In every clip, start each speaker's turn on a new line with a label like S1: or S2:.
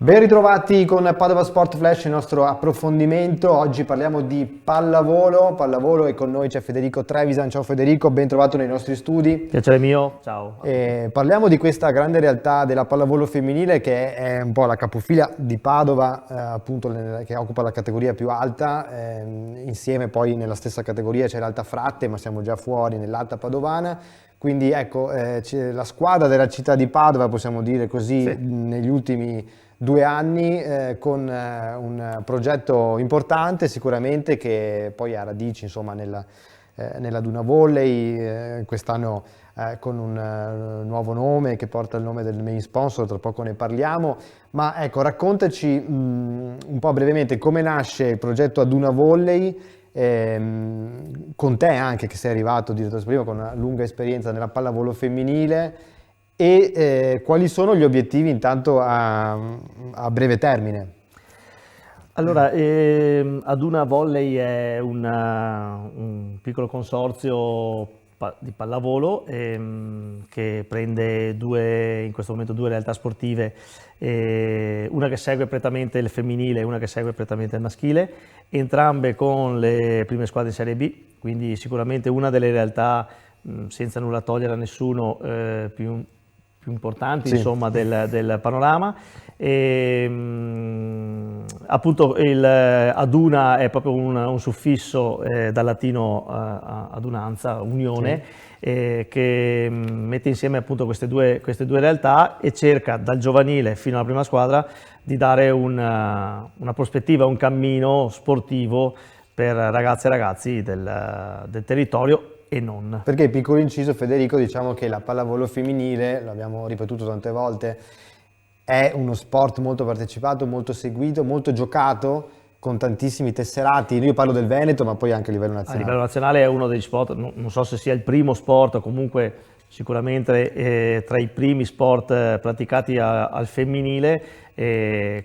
S1: Ben ritrovati con Padova Sport Flash, il nostro approfondimento. Oggi parliamo di pallavolo e con noi c'è Federico Trevisan. Ciao Federico, ben trovato nei nostri studi.
S2: Piacere mio, ciao.
S1: Parliamo di questa grande realtà della pallavolo femminile che è un po' la capofila di Padova, appunto che occupa la categoria più alta. Insieme poi nella stessa categoria c'è l'Alta Fratte, ma siamo già fuori nell'Alta Padovana. Quindi ecco, la squadra della città di Padova, possiamo dire così,
S2: Sì.
S1: negli ultimi 2 anni con un progetto importante sicuramente che poi ha radici insomma nella Duna Volley, quest'anno con un nuovo nome che porta il nome del main sponsor, tra poco ne parliamo, ma ecco raccontaci un po' brevemente come nasce il progetto Duna Volley, con te anche che sei arrivato direttore prima con una lunga esperienza nella pallavolo femminile. E quali sono gli obiettivi intanto a breve termine?
S2: Allora, Aduna Volley è un piccolo consorzio di pallavolo che prende in questo momento due realtà sportive, una che segue prettamente il femminile e una che segue prettamente il maschile, entrambe con le prime squadre in Serie B, quindi sicuramente una delle realtà, senza nulla togliere a nessuno, più importanti, sì, insomma, del panorama. Appunto Aduna è proprio un suffisso dal latino adunanza, unione, sì, che mette insieme appunto queste due realtà e cerca dal giovanile fino alla prima squadra di dare una prospettiva, un cammino sportivo per ragazze e ragazzi del territorio e non.
S1: Perché, piccolo inciso Federico, diciamo che la pallavolo femminile, l'abbiamo ripetuto tante volte, è uno sport molto partecipato, molto seguito, molto giocato, con tantissimi tesserati. Io parlo del Veneto, ma poi anche a livello nazionale.
S2: A livello nazionale è uno degli sport, non so se sia il primo sport, comunque sicuramente tra i primi sport praticati al femminile,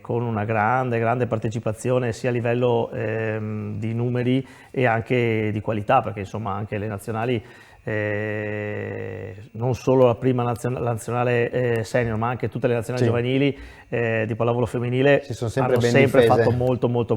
S2: con una grande partecipazione sia a livello di numeri e anche di qualità, perché insomma anche le nazionali, non solo la prima nazionale senior, ma anche tutte le nazionali, sì, giovanili di pallavolo femminile hanno sempre fatto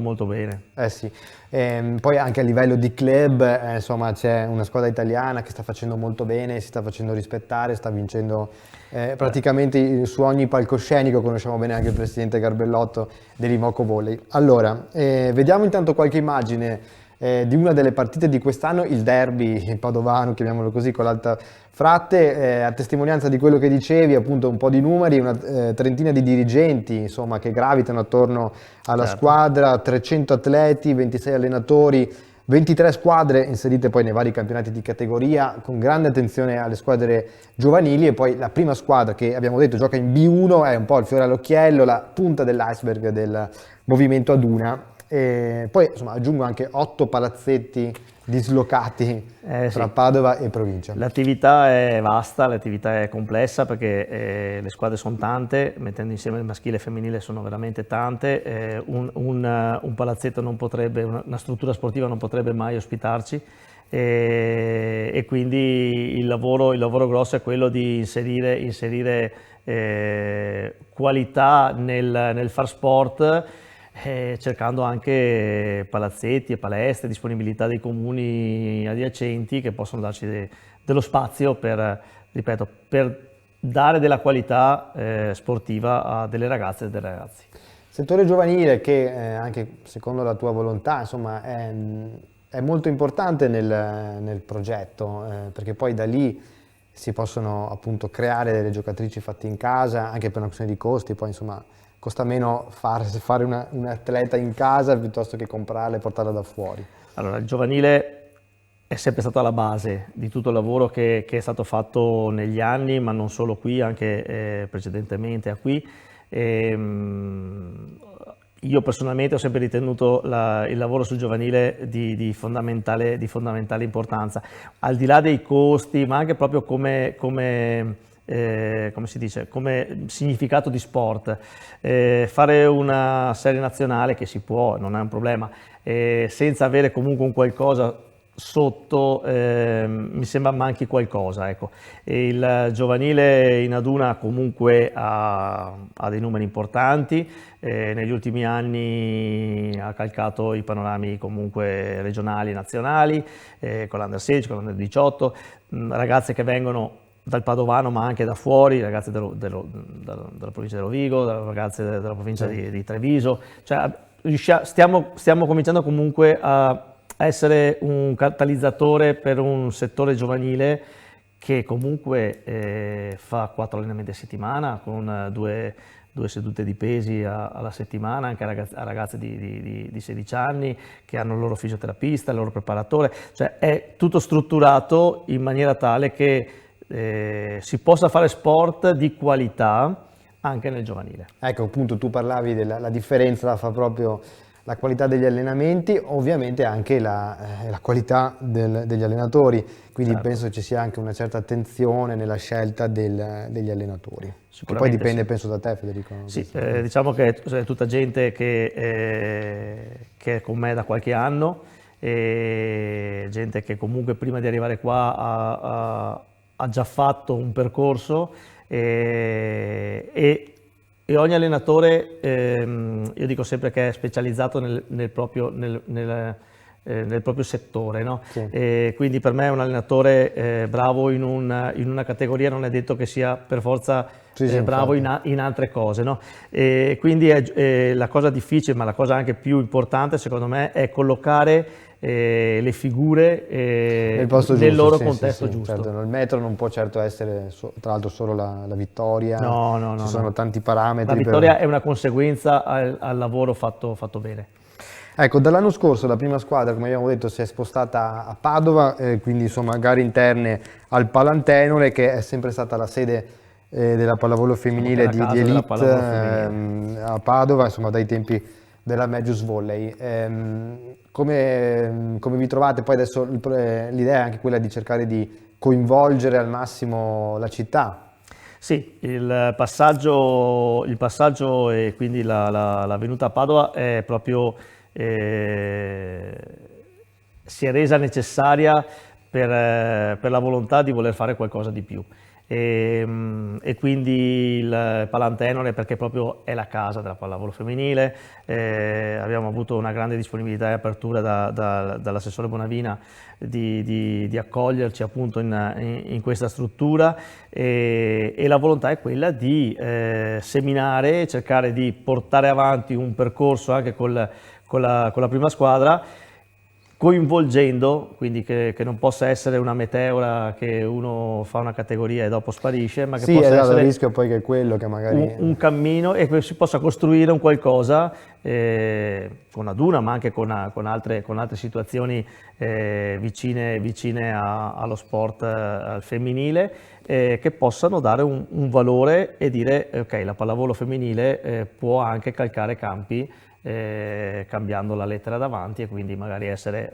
S2: molto bene.
S1: Sì. Poi anche a livello di club, insomma, c'è una squadra italiana che sta facendo molto bene, si sta facendo rispettare, sta vincendo praticamente su ogni palcoscenico. Conosciamo bene anche il presidente Garbellotto dell'Imoco Volley. Allora, vediamo intanto qualche immagine di una delle partite di quest'anno, il derby padovano, chiamiamolo così, con l'Alta Fratte, a testimonianza di quello che dicevi, appunto un po' di numeri, una trentina di dirigenti insomma che gravitano attorno alla, certo, squadra, 300 atleti, 26 allenatori, 23 squadre inserite poi nei vari campionati di categoria, con grande attenzione alle squadre giovanili, e poi la prima squadra che abbiamo detto gioca in B1, è un po' il fiore all'occhiello, la punta dell'iceberg del movimento Aduna. E poi insomma aggiungo anche 8 palazzetti dislocati tra Padova e provincia.
S2: L'attività è vasta, l'attività è complessa perché le squadre sono tante, mettendo insieme il maschile e il femminile sono veramente tante, un palazzetto non potrebbe, una struttura sportiva non potrebbe mai ospitarci, e quindi il lavoro grosso è quello di inserire qualità nel far sport, cercando anche palazzetti e palestre, disponibilità dei comuni adiacenti che possono darci dello spazio per, ripeto, per dare della qualità sportiva a delle ragazze e dei ragazzi.
S1: Settore giovanile che anche secondo la tua volontà insomma è molto importante nel progetto, perché poi da lì si possono appunto creare delle giocatrici fatte in casa, anche per una questione di costi, poi insomma costa meno fare un atleta in casa piuttosto che comprarla e portarla da fuori.
S2: Allora, il giovanile è sempre stato alla base di tutto il lavoro che è stato fatto negli anni, ma non solo qui, anche precedentemente a qui. Io personalmente ho sempre ritenuto il lavoro sul giovanile di fondamentale importanza, al di là dei costi, ma anche proprio come si dice, come significato di sport. Fare una serie nazionale, che si può, non è un problema, senza avere comunque un qualcosa sotto mi sembra manchi qualcosa, ecco. E il giovanile in Aduna comunque ha dei numeri importanti, negli ultimi anni ha calcato i panorami comunque regionali e nazionali, con l'Under 16, con l'Under 18, ragazze che vengono dal Padovano ma anche da fuori, ragazze della provincia di Rovigo, ragazze della provincia di Treviso, cioè stiamo cominciando comunque a essere un catalizzatore per un settore giovanile che comunque fa 4 allenamenti a settimana con due sedute di pesi alla settimana, anche a ragazze di 16 anni che hanno il loro fisioterapista, il loro preparatore, cioè è tutto strutturato in maniera tale che si possa fare sport di qualità anche nel giovanile.
S1: Ecco, appunto, tu parlavi della differenza la fa proprio la qualità degli allenamenti, ovviamente anche la qualità degli allenatori, quindi
S2: certo.
S1: penso ci sia anche una certa attenzione nella scelta degli allenatori. Che poi
S2: Sicuramente
S1: dipende,
S2: sì.
S1: penso, da te, Federico.
S2: Sì, diciamo che è tutta gente che è con me da qualche anno, e gente che comunque prima di arrivare qua ha già fatto un percorso, e ogni allenatore, io dico sempre che è specializzato nel proprio settore, no?
S1: Sì.
S2: Quindi per me un allenatore bravo in una categoria non è detto che sia per forza bravo in altre cose, no? Quindi la cosa difficile, ma la cosa anche più importante secondo me è collocare le figure nel loro contesto giusto.
S1: Certo, il metro non può certo essere tra l'altro solo la vittoria,
S2: no,
S1: ci sono tanti parametri.
S2: La vittoria è una conseguenza al lavoro fatto bene.
S1: Ecco, dall'anno scorso la prima squadra, come abbiamo detto, si è spostata a Padova, quindi insomma gare interne al Palantenore, che è sempre stata la sede della pallavolo femminile di Elite a Padova, insomma dai tempi della Magius Volley. Come vi trovate? Poi adesso l'idea è anche quella di cercare di coinvolgere al massimo la città.
S2: Sì, il passaggio e quindi la venuta a Padova è proprio si è resa necessaria per la volontà di voler fare qualcosa di più. E quindi il Palantenore, perché proprio è la casa della pallavolo femminile, abbiamo avuto una grande disponibilità e apertura dall'assessore Bonavina di accoglierci appunto in questa struttura, e la volontà è quella di seminare, cercare di portare avanti un percorso anche con la prima squadra, coinvolgendo, quindi che non possa essere una meteora che uno fa una categoria e dopo sparisce, ma che possa essere
S1: il rischio poi che è quello che magari
S2: un cammino, e che si possa costruire un qualcosa con Aduna, ma anche con altre situazioni vicine allo sport al femminile, che possano dare un valore e dire ok, la pallavolo femminile può anche calcare campi cambiando la lettera davanti, e quindi magari essere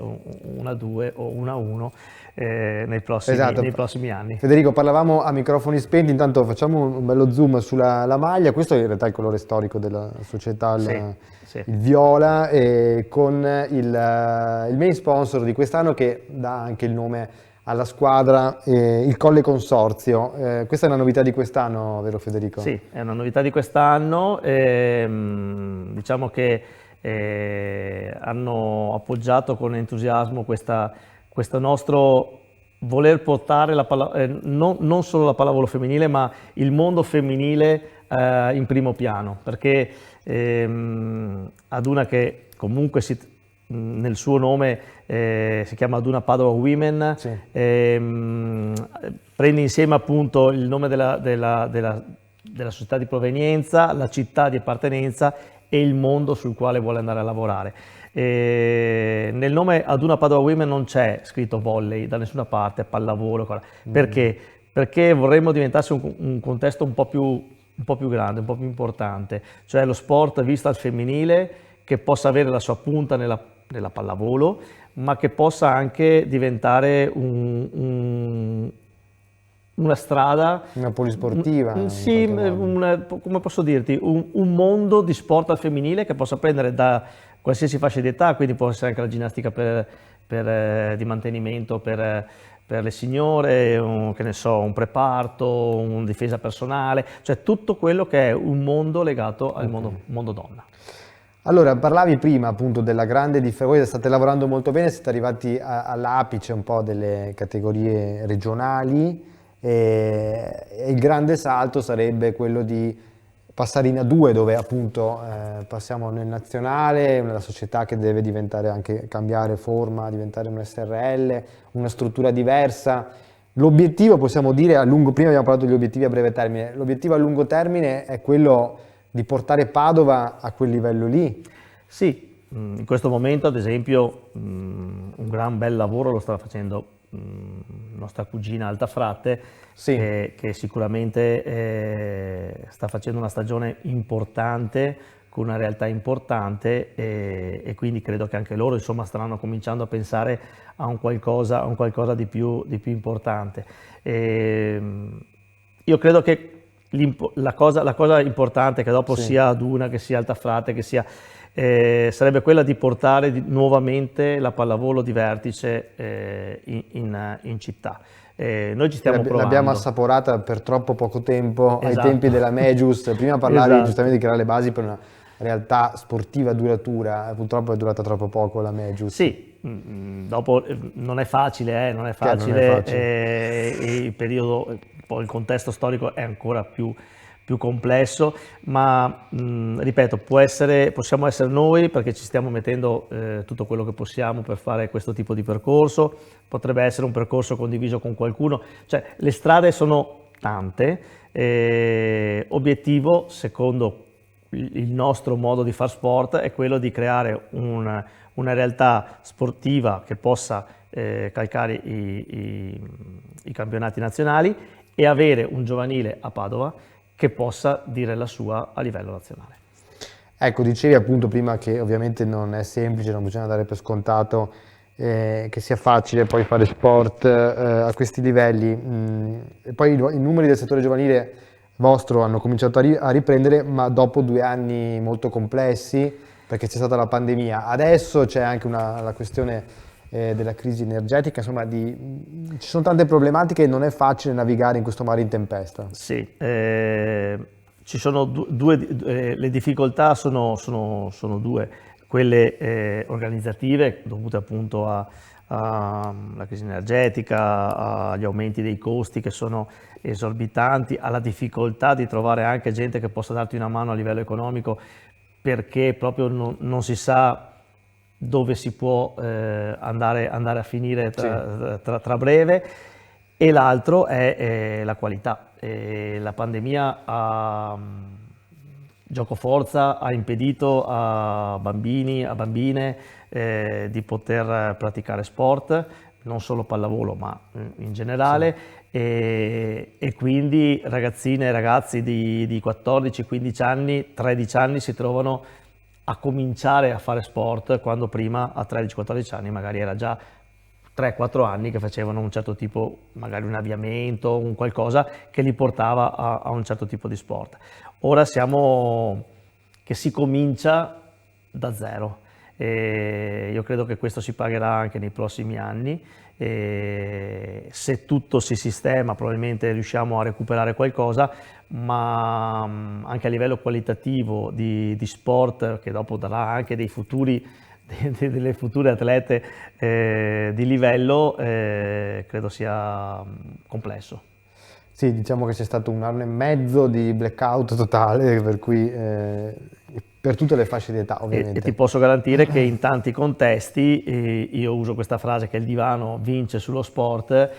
S2: una 2 o una 1 nei prossimi anni.
S1: Federico, parlavamo a microfoni spenti, intanto facciamo un bello zoom sulla maglia. Questo è in realtà il colore storico della società, il viola, con il main sponsor di quest'anno, che dà anche il nome alla squadra, il Colle Consorzio. Questa è una novità di quest'anno, vero Federico?
S2: Sì, è una novità di quest'anno. Diciamo che hanno appoggiato con entusiasmo questo nostro voler portare non solo la pallavolo femminile, ma il mondo femminile in primo piano, perché Aduna, che comunque nel suo nome si chiama Aduna Padova Women,
S1: sì.
S2: Prende insieme appunto il nome della società di provenienza, la città di appartenenza e il mondo sul quale vuole andare a lavorare. Nel nome Aduna Padova Women non c'è scritto volley da nessuna parte, pallavolo. Perché? Perché vorremmo diventasse un contesto un po' più grande, un po' più importante, cioè lo sport visto al femminile, che possa avere la sua punta nella pallavolo, ma che possa anche diventare una strada,
S1: una polisportiva.
S2: Sì, come posso dirti, un mondo di sport al femminile che possa prendere da qualsiasi fascia di età, quindi può essere anche la ginnastica per di mantenimento per le signore, che ne so, un preparto, una difesa personale, cioè tutto quello che è un mondo legato al mondo donna.
S1: Allora, parlavi prima appunto della grande differenza, voi state lavorando molto bene, siete arrivati all'apice un po' delle categorie regionali e il grande salto sarebbe quello di passare in A2 dove appunto passiamo nel nazionale, una società che deve diventare anche, cambiare forma, diventare un SRL, una struttura diversa. L'obiettivo possiamo dire prima abbiamo parlato degli obiettivi a breve termine, l'obiettivo a lungo termine è quello di portare Padova a quel livello lì.
S2: Sì, in questo momento ad esempio un gran bel lavoro lo sta facendo nostra cugina Altafrate,
S1: Sì.
S2: che sicuramente sta facendo una stagione importante con una realtà importante e quindi credo che anche loro insomma staranno cominciando a pensare a un qualcosa di più importante. Io credo che la cosa importante che dopo sia Aduna, che sia Altafrate, che sia sarebbe quella di portare nuovamente la pallavolo di vertice in città. Noi ci stiamo provando.
S1: L'abbiamo assaporata per troppo poco tempo,
S2: Esatto.
S1: ai tempi della Mejus. Prima parlavi
S2: Esatto.
S1: giustamente di creare le basi per una realtà sportiva duratura, purtroppo è durata troppo poco la Mejus.
S2: Sì, dopo non è facile, non è facile. Il periodo, poi il contesto storico è ancora più complesso, ma ripeto, possiamo essere noi perché ci stiamo mettendo tutto quello che possiamo per fare questo tipo di percorso, potrebbe essere un percorso condiviso con qualcuno, cioè le strade sono tante, obiettivo secondo il nostro modo di far sport è quello di creare una realtà sportiva che possa calcare i campionati nazionali e avere un giovanile a Padova che possa dire la sua a livello nazionale.
S1: Ecco, dicevi appunto prima che ovviamente non è semplice, non bisogna dare per scontato che sia facile poi fare sport a questi livelli. E poi i numeri del settore giovanile vostro hanno cominciato a riprendere, ma dopo 2 anni molto complessi, perché c'è stata la pandemia. Adesso c'è anche la questione della crisi energetica, insomma ci sono tante problematiche e non è facile navigare in questo mare in tempesta.
S2: Sì, ci sono le difficoltà sono due, quelle organizzative dovute appunto alla crisi energetica, agli aumenti dei costi che sono esorbitanti, alla difficoltà di trovare anche gente che possa darti una mano a livello economico perché proprio non si sa dove si può andare a finire tra breve, e l'altro è la qualità. La pandemia gioco forza ha impedito a bambini, a bambine di poter praticare sport, non solo pallavolo ma in generale, e quindi ragazzine e ragazzi di 14, 15 anni, 13 anni si trovano a cominciare a fare sport quando prima a 13-14 anni magari era già 3-4 anni che facevano un certo tipo, magari un avviamento, un qualcosa che li portava a un certo tipo di sport. Ora siamo che si comincia da zero e io credo che questo si pagherà anche nei prossimi anni. E se tutto si sistema probabilmente riusciamo a recuperare qualcosa, ma anche a livello qualitativo di sport che dopo darà anche delle future atlete di livello, credo sia complesso.
S1: Sì, diciamo che c'è stato 1 anno e mezzo di blackout totale, per cui per tutte le fasce di età ovviamente.
S2: E ti posso garantire che in tanti contesti, io uso questa frase che il divano vince sullo sport,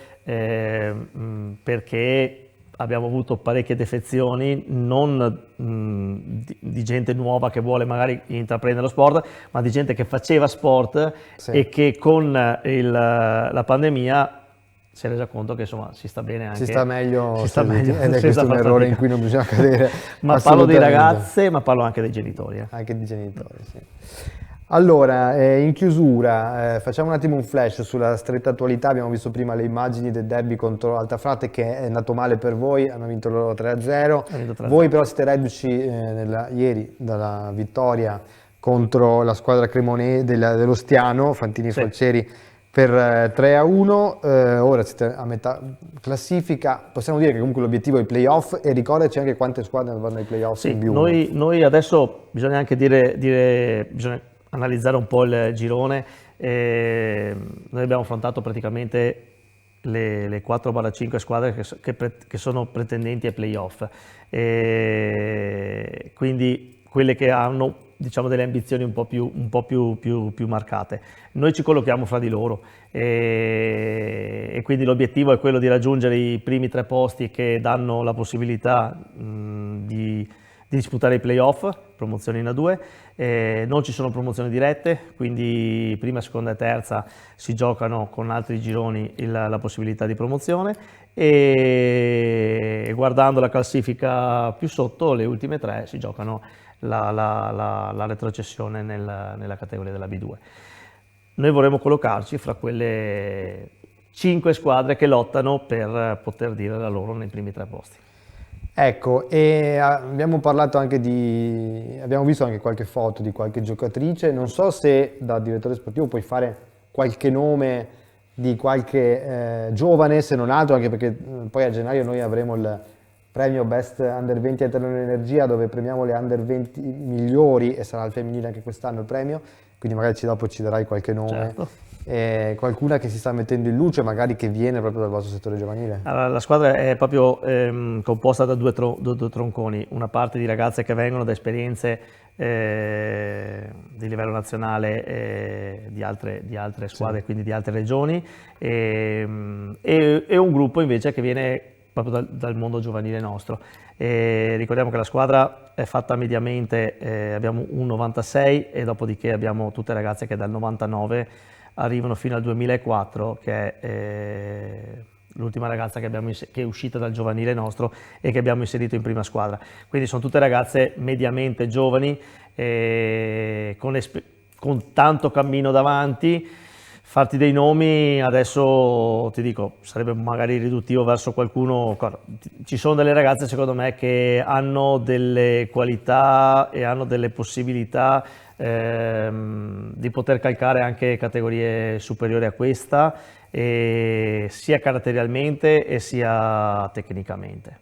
S2: perché abbiamo avuto parecchie defezioni, non di gente nuova che vuole magari intraprendere lo sport, ma di gente che faceva sport e che con la pandemia si è resa conto che insomma si sta bene anche.
S1: Si sta meglio,
S2: ed
S1: è questo un errore in cui non bisogna cadere.
S2: Ma parlo di ragazze, ma parlo anche dei genitori.
S1: Anche di genitori, sì. Allora, in chiusura, facciamo un attimo un flash sulla stretta attualità. Abbiamo visto prima le immagini del derby contro Altafrate, che è andato male per voi, hanno vinto loro 3-0. Voi però siete reduci ieri dalla vittoria contro la squadra cremonese dello Stiano, Fantini Falcieri per 3-1, ora siete a metà classifica, possiamo dire che comunque l'obiettivo è i playoff e ricordaci anche quante squadre vanno ai playoff
S2: Sì,
S1: in B1.
S2: noi adesso bisogna anche bisogna analizzare un po' il girone. Noi abbiamo affrontato praticamente le 4-5 squadre che sono pretendenti ai playoff, quindi quelle che hanno, diciamo, delle ambizioni un po' più marcate. Noi ci collochiamo fra di loro e quindi l'obiettivo è quello di raggiungere i primi 3 posti che danno la possibilità di disputare i playoff, promozione in A2. Non ci sono promozioni dirette, quindi prima, seconda e terza si giocano con altri gironi la possibilità di promozione, e guardando la classifica più sotto, le ultime 3 si giocano la retrocessione nella categoria della B2. Noi vorremmo collocarci fra quelle 5 squadre che lottano per poter dire la loro nei primi 3 posti.
S1: Ecco, e abbiamo parlato anche abbiamo visto anche qualche foto di qualche giocatrice, non so se da direttore sportivo puoi fare qualche nome di qualche giovane, se non altro, anche perché poi a gennaio noi avremo il premio Best Under 20 a Terno Energia, dove premiamo le Under 20 migliori, e sarà al femminile anche quest'anno il premio, quindi magari dopo ci darai qualche nome.
S2: Certo.
S1: Qualcuna che si sta mettendo in luce, magari che viene proprio dal vostro settore giovanile.
S2: Allora, la squadra è proprio composta da due tronconi, una parte di ragazze che vengono da esperienze di livello nazionale, di altre squadre, sì, quindi di altre regioni, e un gruppo invece che viene proprio dal mondo giovanile nostro. Ricordiamo che la squadra è fatta mediamente, abbiamo un 96 e dopodiché abbiamo tutte ragazze che dal 99 arrivano fino al 2004, che è l'ultima ragazza che è uscita dal giovanile nostro e che abbiamo inserito in prima squadra. Quindi sono tutte ragazze mediamente giovani, con tanto cammino davanti. Farti dei nomi adesso, ti dico, sarebbe magari riduttivo verso qualcuno. Ci sono delle ragazze, secondo me, che hanno delle qualità e hanno delle possibilità di poter calcare anche categorie superiori a questa, sia caratterialmente e sia tecnicamente.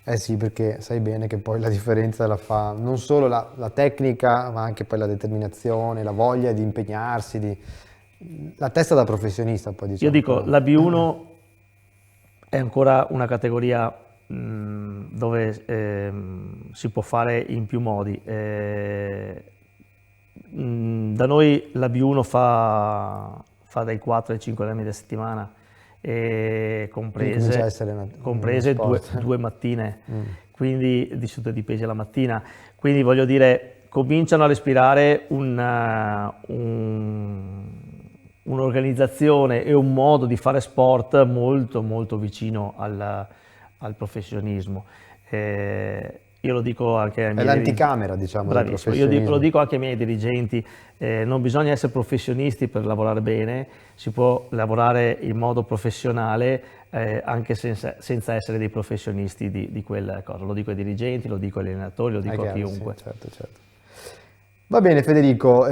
S1: Eh sì, perché sai bene che poi la differenza la fa non solo la tecnica, ma anche poi la determinazione, la voglia di impegnarsi, la testa da professionista, poi diciamo.
S2: Io dico, la B1 è ancora una categoria dove si può fare in più modi. Da noi la B1 fa dai 4 ai 5 allenamenti a settimana, comprese 2 mattine, quindi di sedute di pesi alla mattina. Quindi voglio dire, cominciano a respirare un'organizzazione e un modo di fare sport molto molto vicino al professionismo. Io lo dico anche ai miei
S1: l'anticamera, diciamo, del professionismo.
S2: Io lo dico anche ai miei dirigenti, non bisogna essere professionisti per lavorare bene, si può lavorare in modo professionale anche senza essere dei professionisti di quella cosa. Lo dico ai dirigenti, lo dico agli allenatori, lo dico a chiunque.
S1: Sì, certo. Va bene Federico,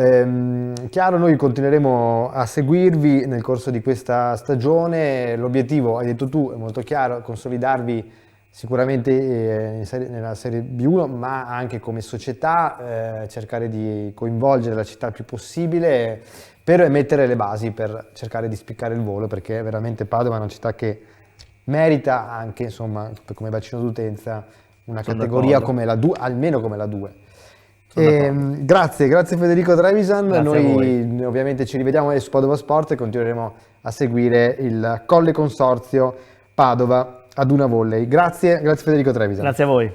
S1: chiaro, noi continueremo a seguirvi nel corso di questa stagione. L'obiettivo, hai detto tu, è molto chiaro: consolidarvi sicuramente nella Serie B1, ma anche come società, cercare di coinvolgere la città il più possibile per mettere le basi per cercare di spiccare il volo, perché veramente Padova è una città che merita anche, insomma, come bacino d'utenza, una categoria come la 2, almeno come la 2. Grazie Federico Trevisan. Noi ovviamente ci rivediamo su Padova Sport e continueremo a seguire il Colle Consorzio Padova Aduna Volley. Grazie Federico Trevisan.
S2: Grazie a voi.